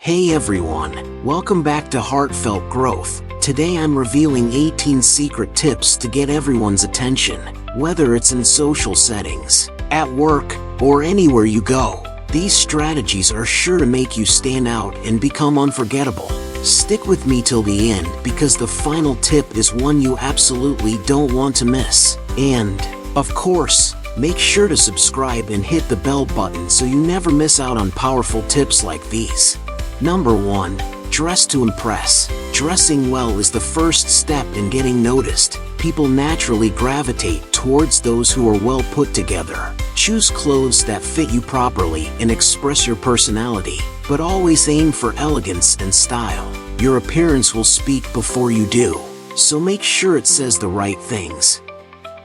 Hey everyone, welcome back to Heartfelt Growth. Today I'm revealing 18 secret tips to get everyone's attention, whether it's in social settings, at work, or anywhere you go. These strategies are sure to make you stand out and become unforgettable. Stick with me till the end because the final tip is one you absolutely don't want to miss. And, of course, make sure to subscribe and hit the bell button so you never miss out on powerful tips like these. Number 1. Dress to impress. Dressing well is the first step in getting noticed. People naturally gravitate towards those who are well put together. Choose clothes that fit you properly and express your personality, but always aim for elegance and style. Your appearance will speak before you do, so make sure it says the right things.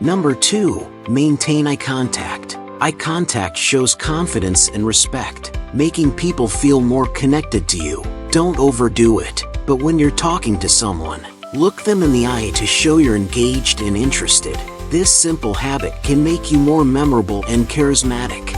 Number 2. Maintain eye contact. Eye contact shows confidence and respect, making people feel more connected to you. Don't overdo it, but when you're talking to someone, look them in the eye to show you're engaged and interested. This simple habit can make you more memorable and charismatic.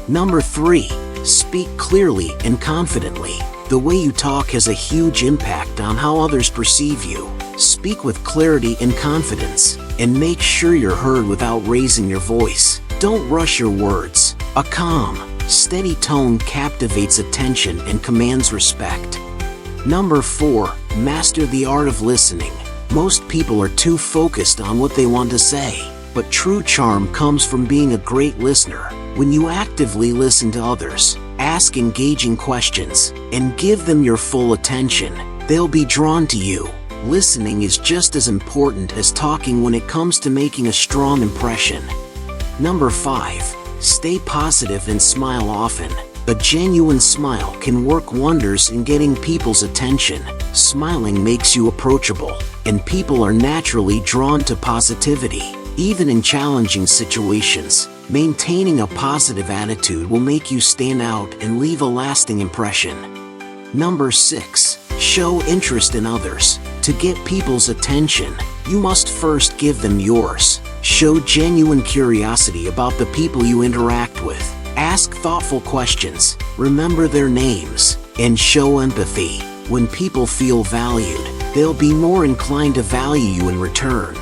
Number 3. Speak clearly and confidently. The way you talk has a huge impact on how others perceive you. Speak with clarity and confidence, and make sure you're heard without raising your voice. Don't rush your words. A calm, steady tone captivates attention and commands respect. Number 4. Master the art of listening. Most people are too focused on what they want to say, but true charm comes from being a great listener. When you actively listen to others, ask engaging questions, and give them your full attention, they'll be drawn to you. Listening is just as important as talking when it comes to making a strong impression. Number 5. Stay positive and smile often. A genuine smile can work wonders in getting people's attention. Smiling makes you approachable, and people are naturally drawn to positivity. Even in challenging situations, maintaining a positive attitude will make you stand out and leave a lasting impression. Number 6. Show interest in others. To get people's attention, you must first give them yours. Show genuine curiosity about the people you interact with. Ask thoughtful questions, remember their names, and show empathy. When people feel valued, they'll be more inclined to value you in return.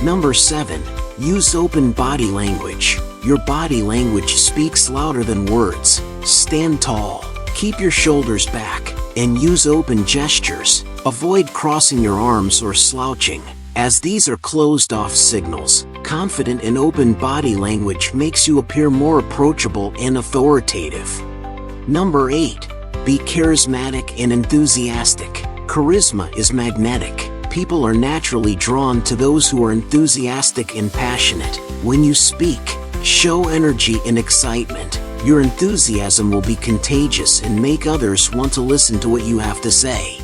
Number 7. Use open body language. Your body language speaks louder than words. Stand tall, keep your shoulders back, and use open gestures. Avoid crossing your arms or slouching, as these are closed-off signals. Confident and open body language makes you appear more approachable and authoritative. Number 8. Be charismatic and enthusiastic. Charisma is magnetic. People are naturally drawn to those who are enthusiastic and passionate. When you speak, show energy and excitement. Your enthusiasm will be contagious and make others want to listen to what you have to say.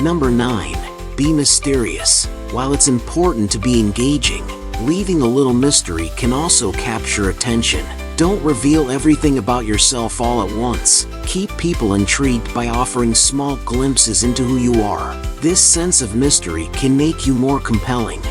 Number 9. Be mysterious. While it's important to be engaging, leaving a little mystery can also capture attention. Don't reveal everything about yourself all at once. Keep people intrigued by offering small glimpses into who you are. This sense of mystery can make you more compelling.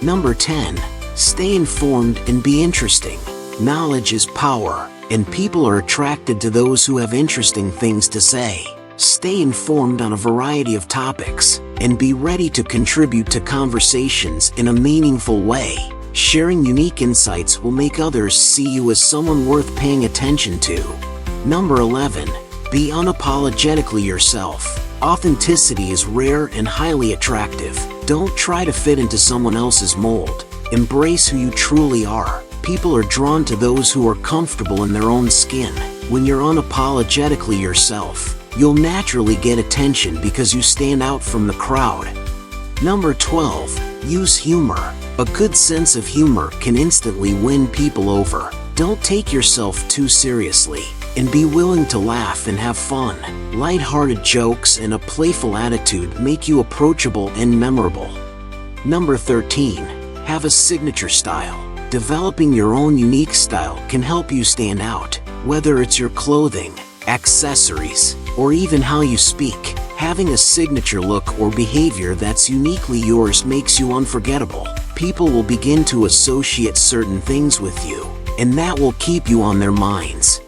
Number 10. Stay informed and be interesting. Knowledge is power, and people are attracted to those who have interesting things to say. Stay informed on a variety of topics, and be ready to contribute to conversations in a meaningful way. Sharing unique insights will make others see you as someone worth paying attention to. Number 11. Be unapologetically yourself. Authenticity is rare and highly attractive. Don't try to fit into someone else's mold. Embrace who you truly are. People are drawn to those who are comfortable in their own skin. When you're unapologetically yourself, you'll naturally get attention because you stand out from the crowd. Number 12. Use humor. A good sense of humor can instantly win people over. Don't take yourself too seriously, and be willing to laugh and have fun. Light-hearted jokes and a playful attitude make you approachable and memorable. Number 13. Have a signature style. Developing your own unique style can help you stand out, whether it's your clothing, accessories, or even how you speak. Having a signature look or behavior that's uniquely yours makes you unforgettable. People will begin to associate certain things with you, and that will keep you on their minds.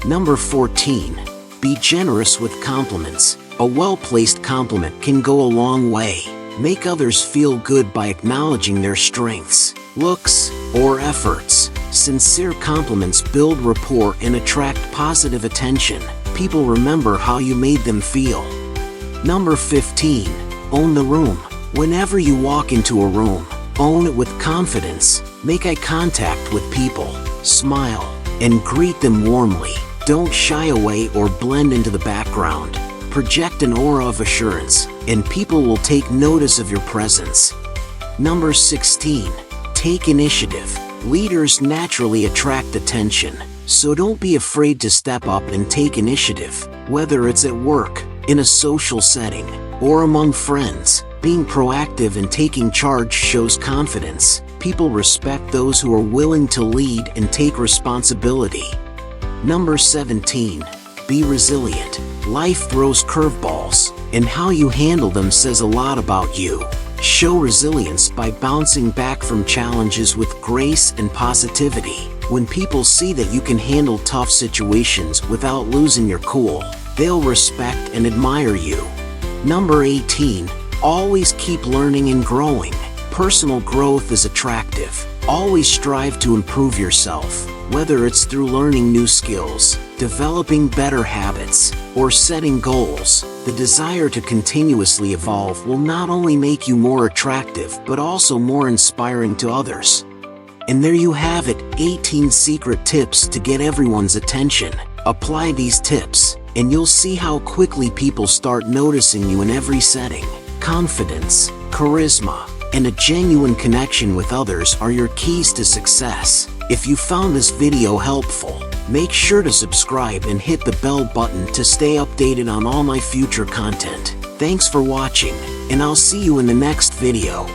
Number 14. Be generous with compliments. A well-placed compliment can go a long way. Make others feel good by acknowledging their strengths, looks, or efforts. Sincere compliments build rapport and attract positive attention. People remember how you made them feel. Number 15. Own the room. Whenever you walk into a room, own it with confidence. Make eye contact with people, smile, and greet them warmly. Don't shy away or blend into the background. Project an aura of assurance, and people will take notice of your presence. Number 16. Take initiative. Leaders naturally attract attention, so don't be afraid to step up and take initiative. Whether it's at work, in a social setting, or among friends, being proactive and taking charge shows confidence. People respect those who are willing to lead and take responsibility. Number 17. Be resilient. Life throws curveballs, and how you handle them says a lot about you. Show resilience by bouncing back from challenges with grace and positivity. When people see that you can handle tough situations without losing your cool, they'll respect and admire you. Number 18. Always keep learning and growing. Personal growth is attractive. Always strive to improve yourself, whether it's through learning new skills, developing better habits, or setting goals. The desire to continuously evolve will not only make you more attractive but also more inspiring to others. And there you have it, 18 secret tips to get everyone's attention. Apply these tips, and you'll see how quickly people start noticing you in every setting. Confidence, charisma, and a genuine connection with others are your keys to success. If you found this video helpful, make sure to subscribe and hit the bell button to stay updated on all my future content. Thanks for watching, and I'll see you in the next video.